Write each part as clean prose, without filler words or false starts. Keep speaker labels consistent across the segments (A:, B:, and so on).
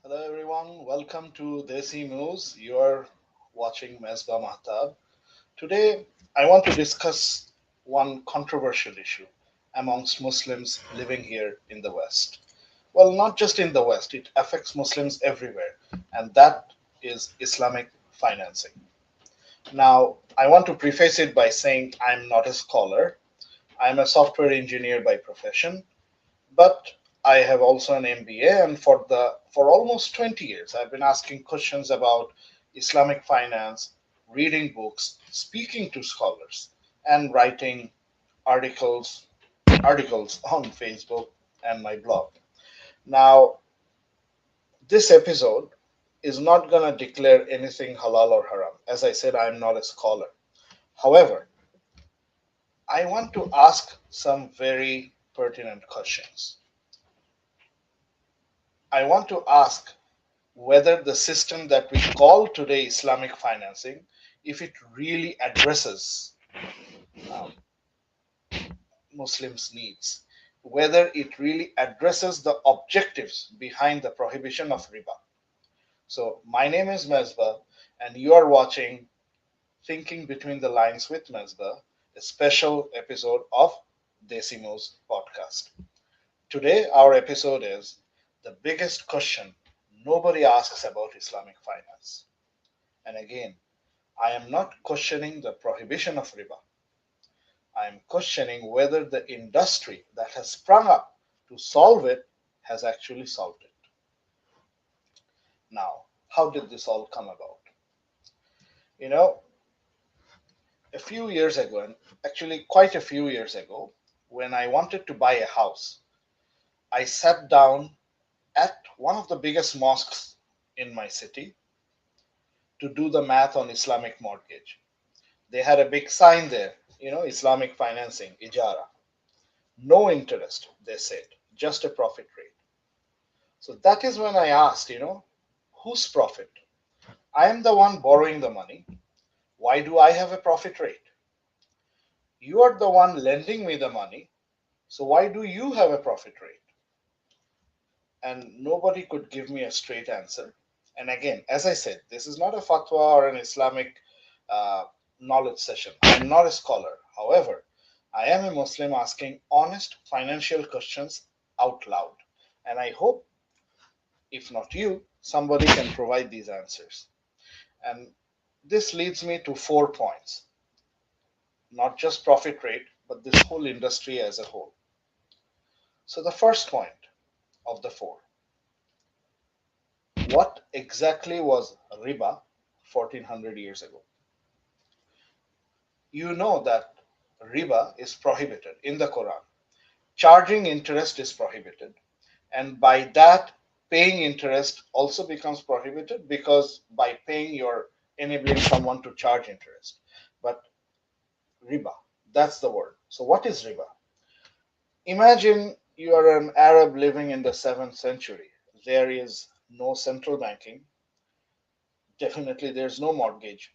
A: Hello everyone, welcome to Desi News. You're watching Mezba Mahtab. Today I want to discuss one controversial issue amongst Muslims living here in the West. Well, not just in the West, it affects Muslims everywhere, and that is Islamic financing. Now, I want to preface it by saying I'm not a scholar. I'm a software engineer by profession, but I have also an MBA, and for almost 20 years, I've been asking questions about Islamic finance, reading books, speaking to scholars, and writing articles articles on Facebook and my blog. Now, this episode is not going to declare anything halal or haram. As I said, I'm not a scholar. However, I want to ask some very pertinent questions. I want to ask whether the system that we call today Islamic financing, if it really addresses um, Muslims' needs, whether it really addresses the objectives behind the prohibition of riba. So, my name is Mezba, and you are watching Thinking Between the Lines with Mezba, a special episode of Decimo's podcast. Today, our episode is the biggest question nobody asks about Islamic finance. And again, I am not questioning the prohibition of riba. I am questioning whether the industry that has sprung up to solve it has actually solved it. Now, how did this all come about? You know, a few years ago, and actually quite a few years ago, when I wanted to buy a house, I sat down at one of the biggest mosques in my city to do the math on Islamic mortgage. They had a big sign there, Islamic financing, ijara. No interest, they said, just a profit rate. So that is when I asked, whose profit? I am the one borrowing the money. Why do I have a profit rate? You are the one lending me the money. So why do you have a profit rate? And nobody could give me a straight answer. And again, as I said, this is not a fatwa or an Islamic uh, knowledge session. I'm not a scholar. However, I am a Muslim asking honest financial questions out loud. And I hope, if not you, somebody can provide these answers. And this leads me to 4 points, not just profit rate, but this whole industry as a whole. So, the first point of the four, what exactly was riba 1400 years ago? You know that riba is prohibited in the Quran. Charging interest is prohibited. And by that, paying interest also becomes prohibited because by paying, you're enabling someone to charge interest. But riba, that's the word. So, what is riba? Imagine you are an Arab living in the 7th century. There is no central banking. Definitely, there's no mortgage.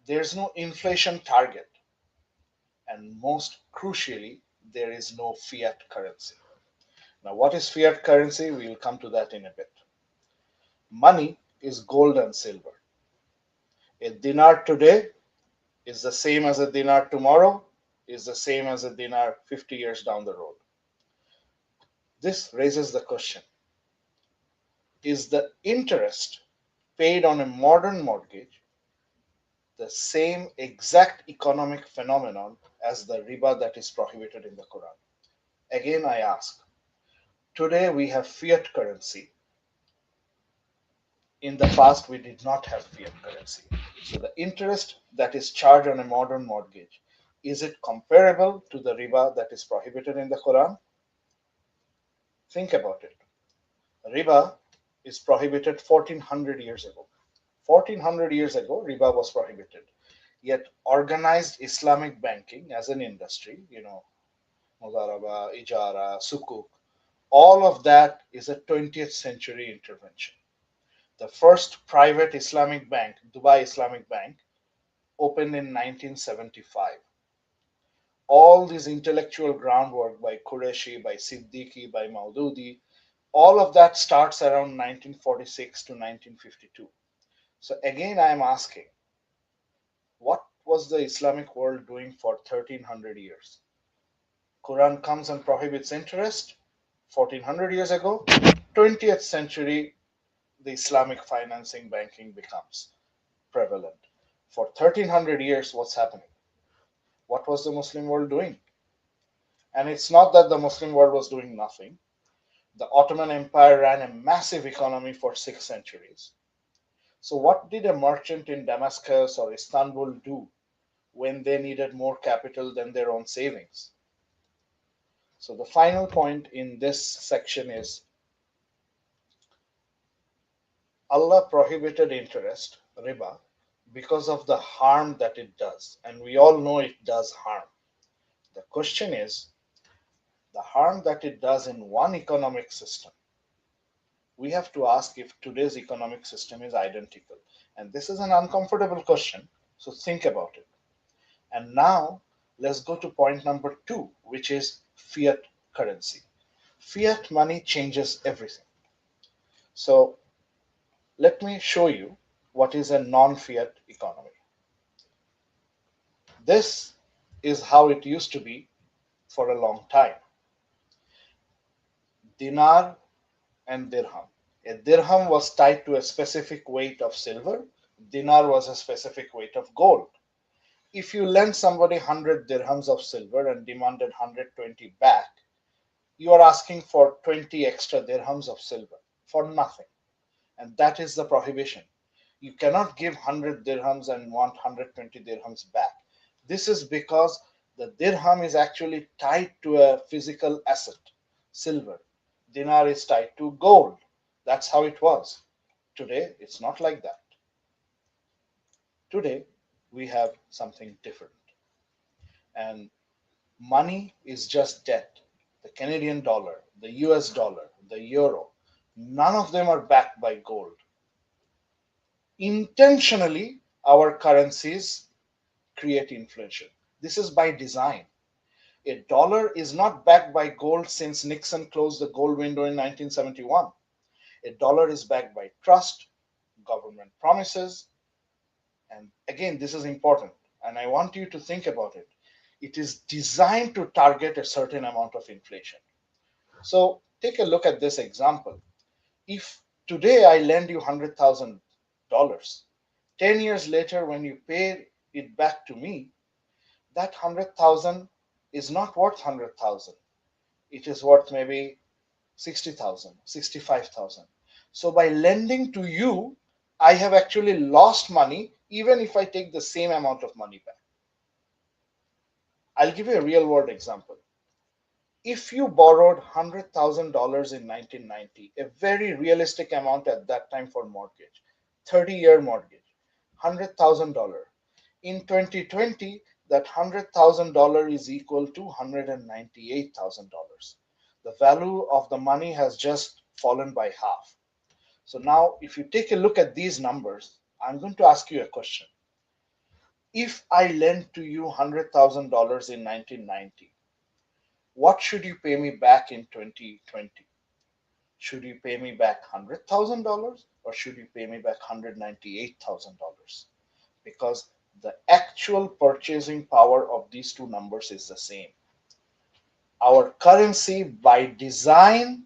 A: There's no inflation target. And most crucially, there is no fiat currency. Now, what is fiat currency? We'll come to that in a bit. Money is gold and silver. A dinar today is the same as a dinar tomorrow, is the same as a dinar 50 years down the road. This raises the question, is the interest paid on a modern mortgage the same exact economic phenomenon as the riba that is prohibited in the Quran? Again, I ask, today we have fiat currency. In the past, we did not have fiat currency. So the interest that is charged on a modern mortgage, is it comparable to the riba that is prohibited in the Quran? Think about it. Riba is prohibited 1400 years ago. 1400 years ago, riba was prohibited. Yet organized Islamic banking as an industry, Mudaraba, Ijara, Sukuk, all of that is a 20th century intervention. The first private Islamic bank, Dubai Islamic Bank, opened in 1975. All this intellectual groundwork by Qureshi, by Siddiqui, by Maududi, All of that starts around 1946 to 1952. So again, I am asking, what was the Islamic world doing for 1300 years? Quran comes and prohibits interest 1400 years ago. 20th century, the Islamic financing banking becomes prevalent. For 1300 years, what's happening? What was the Muslim world doing? And it's not that the Muslim world was doing nothing. The Ottoman Empire ran a massive economy for 6 centuries. So, what did a merchant in Damascus or Istanbul do when they needed more capital than their own savings? So, the final point in this section is Allah prohibited interest, riba, because of the harm that it does. And we all know it does harm. The question is the harm that it does in one economic system. We have to ask if today's economic system is identical. And this is an uncomfortable question, so think about it. And now let's go to point number two, which is fiat currency. Fiat money changes everything. So let me show you what is a non fiat economy. This is how it used to be for a long time. Dinar and dirham. A dirham was tied to a specific weight of silver, dinar was a specific weight of gold. If you lend somebody 100 dirhams of silver and demanded 120 back, you are asking for 20 extra dirhams of silver for nothing. And that is the prohibition. You cannot give 100 dirhams and want 120 dirhams back. This is because the dirham is actually tied to a physical asset, silver. Dinar is tied to gold. That's how it was. Today, it's not like that. Today, we have something different. And money is just debt. The Canadian dollar, the US dollar, the euro, none of them are backed by gold. Intentionally, our currencies create inflation. This is by design. A dollar is not backed by gold since Nixon closed the gold window in 1971. A dollar is backed by trust, government promises, and again, this is important, and I want you to think about it. It is designed to target a certain amount of inflation. So take a look at this example. If today I lend you $100,000, 10 years later, when you pay it back to me, that 100,000 is not worth 100,000. It is worth maybe 60,000, 65,000. So by lending to you, I have actually lost money even if I take the same amount of money back. I'll give you a real world example. If you borrowed $100,000 in 1990, a very realistic amount at that time for mortgage, 30-year mortgage, $100,000. In 2020, that $100,000 is equal to $198,000. The value of the money has just fallen by half. So now, if you take a look at these numbers, I'm going to ask you a question. If I lend to you $100,000 in 1990, what should you pay me back in 2020? Should you pay me back $100,000 or should you pay me back $198,000? Because the actual purchasing power of these two numbers is the same. Our currency by design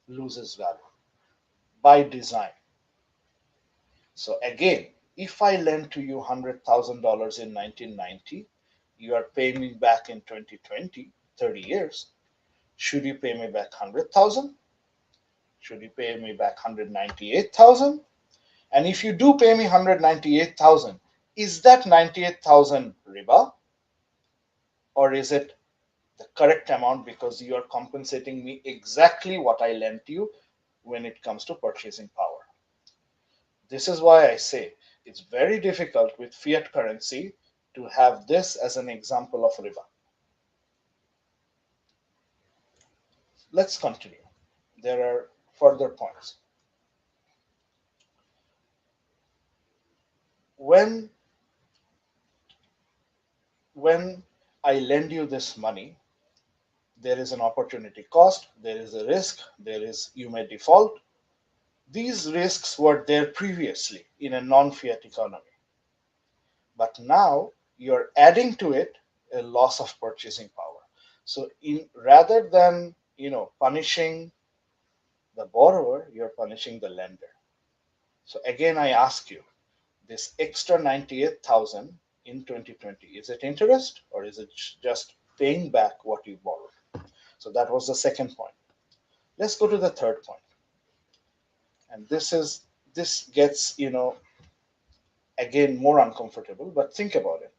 A: loses value. By design. So again, if I lend to you $100,000 in 1990, you are paying me back in 2020, 30 years. Should you pay me back 100,000? Should you pay me back 198,000? And if you do pay me 198,000, is that 98,000 riba? Or is it the correct amount because you are compensating me exactly what I lent you when it comes to purchasing power? This is why I say it's very difficult with fiat currency to have this as an example of riba. Let's continue. There are further points. When when I lend you this money, There is an opportunity cost, there is a risk, there is you may default. These risks were there previously in a non-fiat economy, but now you're adding to it a loss of purchasing power. So in rather than punishing the borrower, you're punishing the lender. So again, I ask you, this extra 98,000 in 2020, is it interest or is it just paying back what you borrowed? So that was the second point. Let's go to the third point. And this gets, again more uncomfortable, but think about it.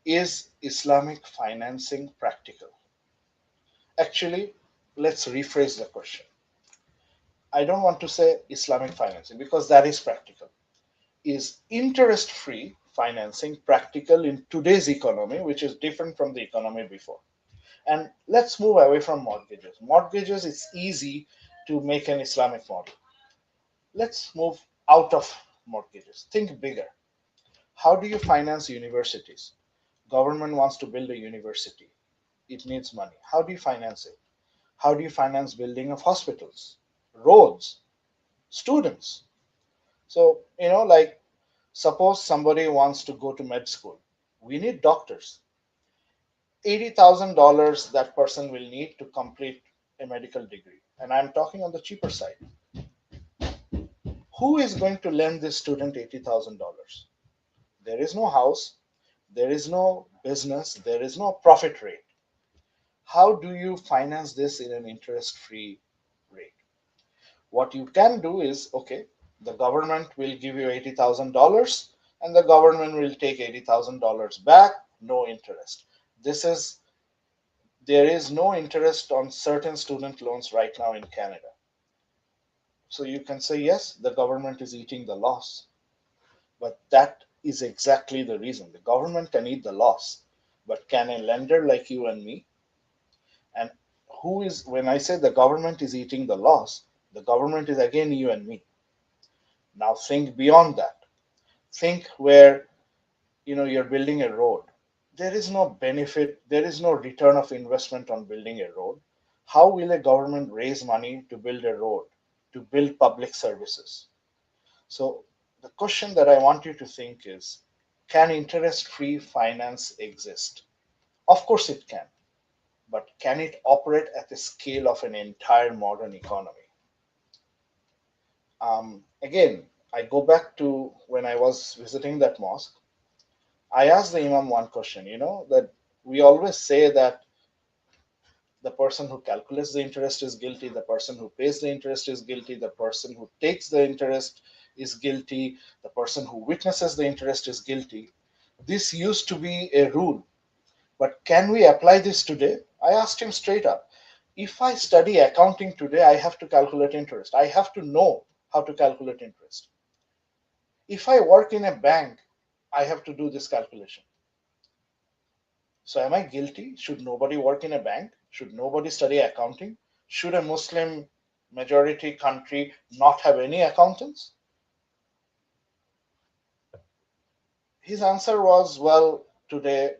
A: Is Islamic financing practical? Actually, let's rephrase the question. I don't want to say Islamic financing because that is practical. Is interest free financing practical in today's economy, which is different from the economy before? And let's move away from mortgages. Mortgages, it's easy to make an Islamic model. Let's move out of mortgages. Think bigger. How do you finance universities? Government wants to build a university. It needs money. How do you finance it? How do you finance building of hospitals, roads, students? So, like suppose somebody wants to go to med school. We need doctors. $80,000 that person will need to complete a medical degree. And I'm talking on the cheaper side. Who is going to lend this student $80,000? There is no house, there is no business, there is no profit rate. How do you finance this in an interest free rate? What you can do is, okay, the government will give you $80,000 and the government will take $80,000 back, no interest. There is no interest on certain student loans right now in Canada. So you can say, yes, the government is eating the loss. But that is exactly the reason. The government can eat the loss. But can a lender like you and me, and when I say the government is eating the loss, the government is again you and me. Now think beyond that. Think where you're building a road. There is no benefit, there is no return of investment on building a road. How will a government raise money to build a road, to build public services? So the question that I want you to think is, can interest-free finance exist? Of course it can, but can it operate at the scale of an entire modern economy? Again, I go back to when I was visiting that mosque. I asked the Imam one question, that we always say that the person who calculates the interest is guilty, the person who pays the interest is guilty, the person who takes the interest is guilty, the person who witnesses the interest is guilty. This used to be a rule, but can we apply this today? I asked him straight up. If I study accounting today, I have to calculate interest. I have to know how to calculate interest. If I work in a bank, I have to do this calculation. So am I guilty? Should nobody work in a bank? Should nobody study accounting? Should a Muslim majority country not have any accountants? His answer was, well, today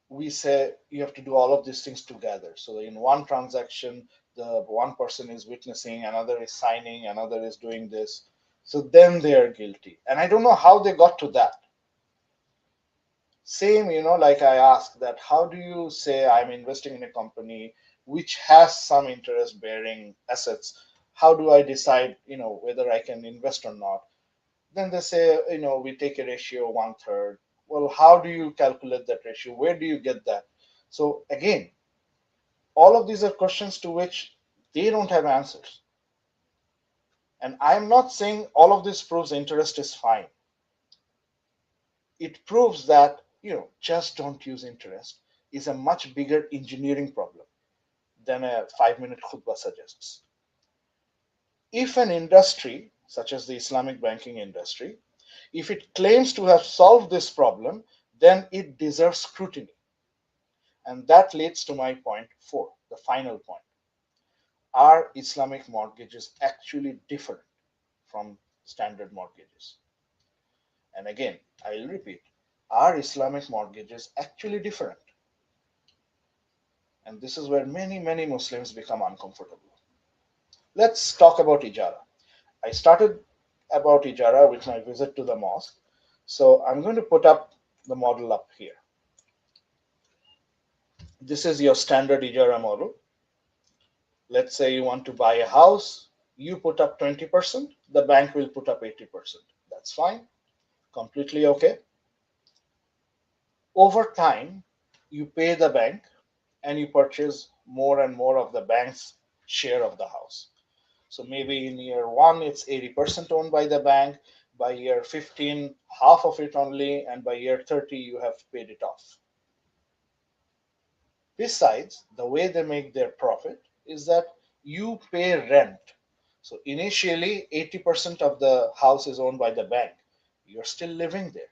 A: we say you have to do all of these things together. So in one transaction, the one person is witnessing, another is signing, another is doing this. So then they are guilty. And I don't know how they got to that. Same, like I asked that, how do you say I'm investing in a company which has some interest bearing assets? How do I decide, whether I can invest or not? Then they say, we take a ratio 1/3. Well, how do you calculate that ratio? Where do you get that? So again, all of these are questions to which they don't have answers. And I'm not saying all of this proves interest is fine. It proves that just don't use interest is a much bigger engineering problem than a 5-minute khutbah suggests. If an industry such as the Islamic banking industry, if it claims to have solved this problem, then it deserves scrutiny. And that leads to my point 4, the final point. Are Islamic mortgages actually different from standard mortgages? And again, I'll repeat, are Islamic mortgages actually different? And this is where many Muslims become uncomfortable. Let's talk about ijara. I started about ijara with my visit to the mosque. So I'm going to put up the model up here. This is your standard ijara model. Let's say you want to buy a house, you put up 20%, the bank will put up 80%. That's fine, completely okay. Over time, you pay the bank and you purchase more and more of the bank's share of the house. So maybe in year one, it's 80% owned by the bank. By year 15, half of it only. And by year 30, you have paid it off. Besides, the way they make their profit is that you pay rent. So initially, 80% of the house is owned by the bank. You're still living there.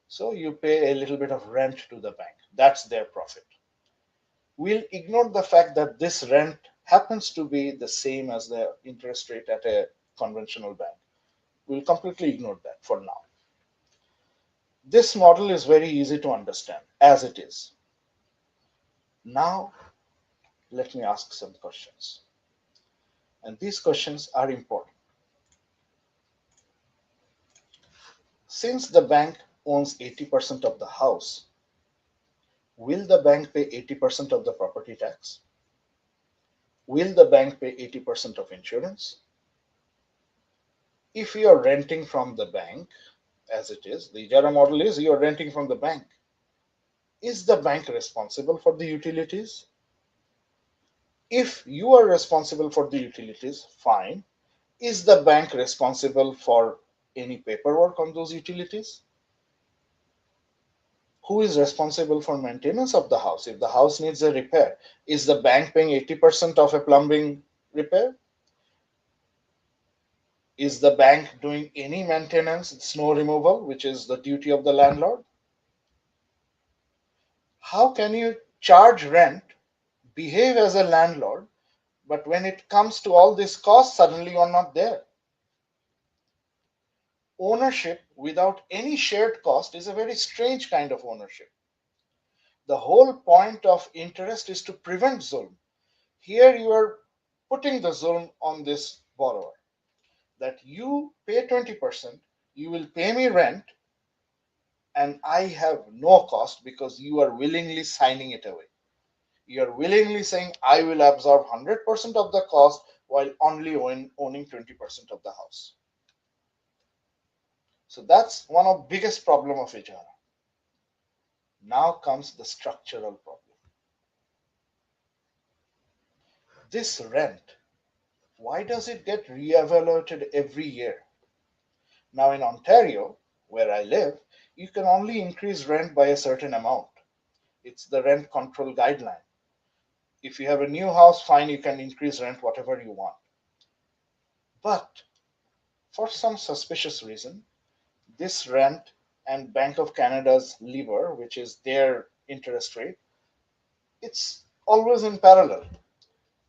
A: So you pay a little bit of rent to the bank. That's their profit. We'll ignore the fact that this rent happens to be the same as the interest rate at a conventional bank. We'll completely ignore that for now. This model is very easy to understand as it is. Now, let me ask some questions. And these questions are important. Since the bank owns 80% of the house, will the bank pay 80% of the property tax? Will the bank pay 80% of insurance? If you are renting from the bank, as it is, the Ijara model is you are renting from the bank. Is the bank responsible for the utilities? If you are responsible for the utilities, fine. Is the bank responsible for any paperwork on those utilities? Who is responsible for maintenance of the house? If the house needs a repair, is the bank paying 80% of a plumbing repair? Is the bank doing any maintenance, snow removal, which is the duty of the landlord? How can you charge rent, behave as a landlord, but when it comes to all this cost, suddenly you're not there? Ownership without any shared cost is a very strange kind of ownership. The whole point of interest is to prevent zulm. Here you are putting the zulm on this borrower that you pay 20%, you will pay me rent, and I have no cost because you are willingly signing it away. You are willingly saying, I will absorb 100% of the cost while only owning 20% of the house. So that's one of the biggest problem of Ijara. Now comes the structural problem. This rent, why does it get reevaluated every year? Now in Ontario, where I live, you can only increase rent by a certain amount. It's the rent control guideline. If you have a new house, fine, you can increase rent whatever you want. But for some suspicious reason, this rent and Bank of Canada's LIBOR, which is their interest rate, it's always in parallel.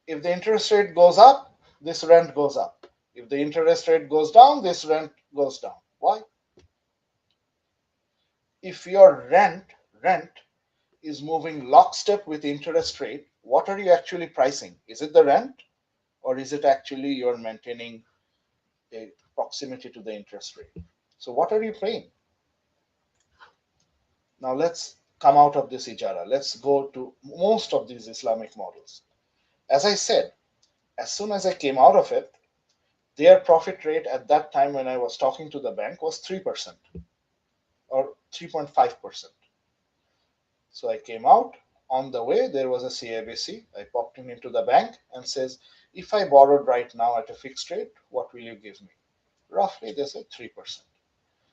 A: If the interest rate goes up, this rent goes up. If the interest rate goes down, this rent goes down. Why? If your rent is moving lockstep with interest rate, what are you actually pricing? Is it the rent, or is it actually you're maintaining a proximity to the interest rate? So what are you paying? Now let's come out of this ijara. Let's go to most of these Islamic models. As I said, as soon as I came out of it, their profit rate at that time when I was talking to the bank was 3% or 3.5%. So I came out. On the way, there was a CIBC. I popped in into the bank and says, if I borrowed right now at a fixed rate, what will you give me? Roughly, they said 3%.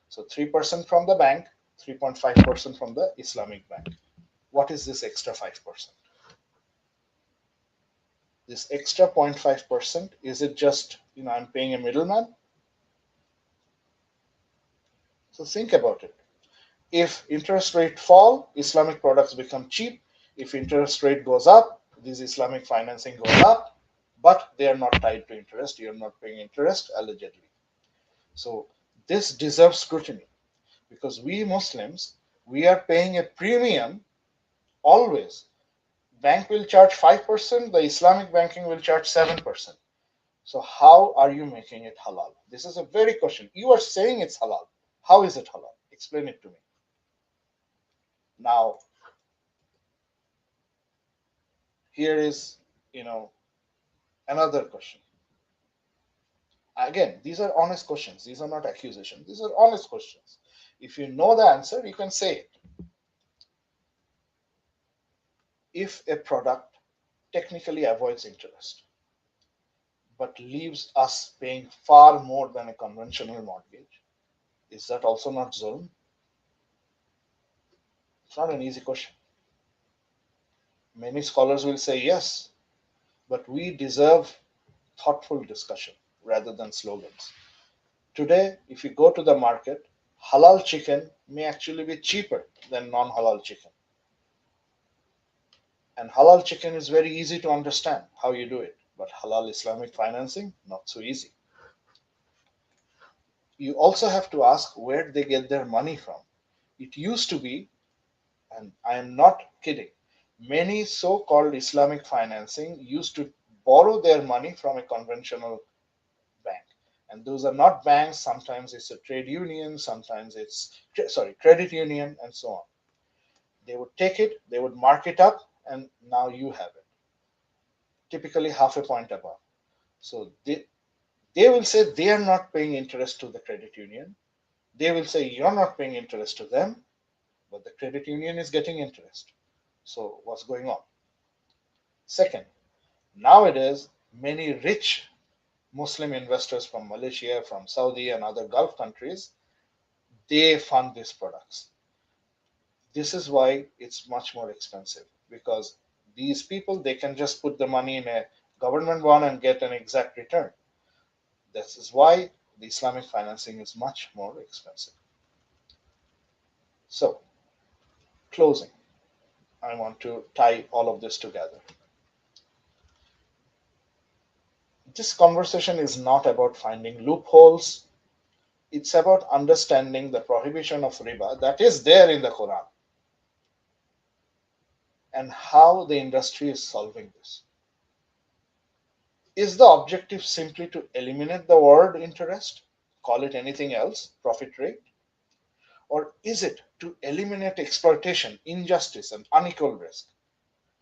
A: So 3% from the bank, 3.5% from the Islamic bank. What is this extra 5%? This extra 0.5%, is it just, I'm paying a middleman? So think about it. If interest rate fall, Islamic products become cheap. If interest rate goes up, this Islamic financing goes up, but they are not tied to interest. You're not paying interest, allegedly. So this deserves scrutiny because we Muslims, we are paying a premium always. Bank will charge 5%, the Islamic banking will charge 7%. So how are you making it halal? This is a very question. You are saying it's halal. How is it halal? Explain it to me. Now, here is, you know, another question. Again, these are honest questions. These are not accusations. These are honest questions. If you know the answer, you can say it. If a product technically avoids interest, but leaves us paying far more than a conventional mortgage, is that also not zulm? It's not an easy question. Many scholars will say yes, but we deserve thoughtful discussion rather than slogans. Today, if you go to the market, halal chicken may actually be cheaper than non halal chicken. And halal chicken is very easy to understand how you do it, but halal Islamic financing, not so easy. You also have to ask where they get their money from. It used to be, and I am not kidding, many so called Islamic financing used to borrow their money from a conventional bank. And those are not banks, sometimes it's a trade union, sometimes it's, sorry, credit union, and so on. They would take it, they would mark it up, and now you have it, typically half a point above. So they will say they are not paying interest to the credit union. They will say you're not paying interest to them, but the credit union is getting interest. So what's going on? Second, nowadays, many rich Muslim investors from Malaysia, from Saudi, and other Gulf countries, they fund these products. This is why it's much more expensive, because these people, they can just put the money in a government bond and get an exact return. This is why the Islamic financing is much more expensive. So, closing, I want to tie all of this together. This conversation is not about finding loopholes. It's about understanding the prohibition of riba that is there in the Quran and how the industry is solving this. Is the objective simply to eliminate the word interest, call it anything else, profit rate? Or is it to eliminate exploitation, injustice, and unequal risk?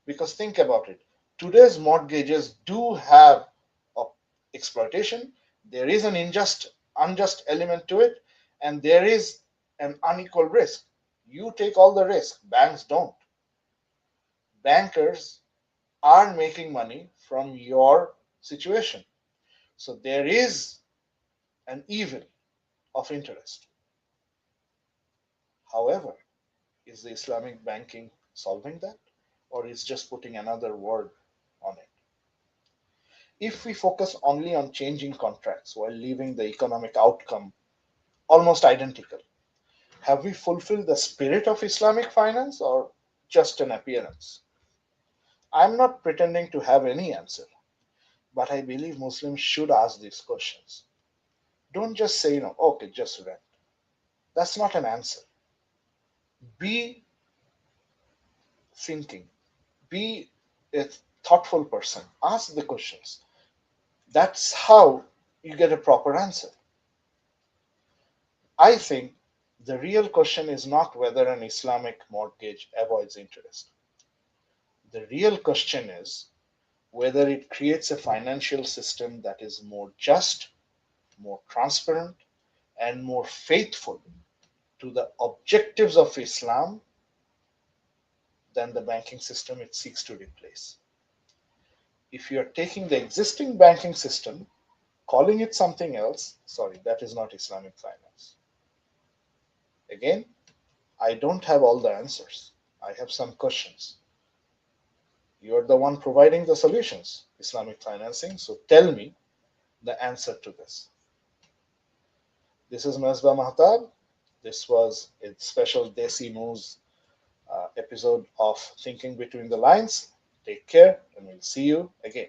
A: Because think about it, today's mortgages do have exploitation, there is an unjust element to it, and there is an unequal risk. You take all the risk, banks don't. Bankers are making money from your situation. So there is an evil of interest. However, is the Islamic banking solving that? Or is just putting another word on it? If we focus only on changing contracts while leaving the economic outcome almost identical, have we fulfilled the spirit of Islamic finance or just an appearance? I'm not pretending to have any answer, but I believe Muslims should ask these questions. Don't just say, okay, just rent. That's not an answer. Be thinking, be a thoughtful person, ask the questions. That's how you get a proper answer. I think the real question is not whether an Islamic mortgage avoids interest. The real question is whether it creates a financial system that is more just, more transparent, and more faithful to the objectives of Islam than the banking system it seeks to replace. If you are taking the existing banking system, calling it something else, sorry, that is not Islamic finance. Again, I don't have all the answers. I have some questions. You are the one providing the solutions, Islamic financing, so tell me the answer to this. This is Mezba Mahtab. This was a special Desi News episode of Thinking Between the Lines. Take care, and we'll see you again.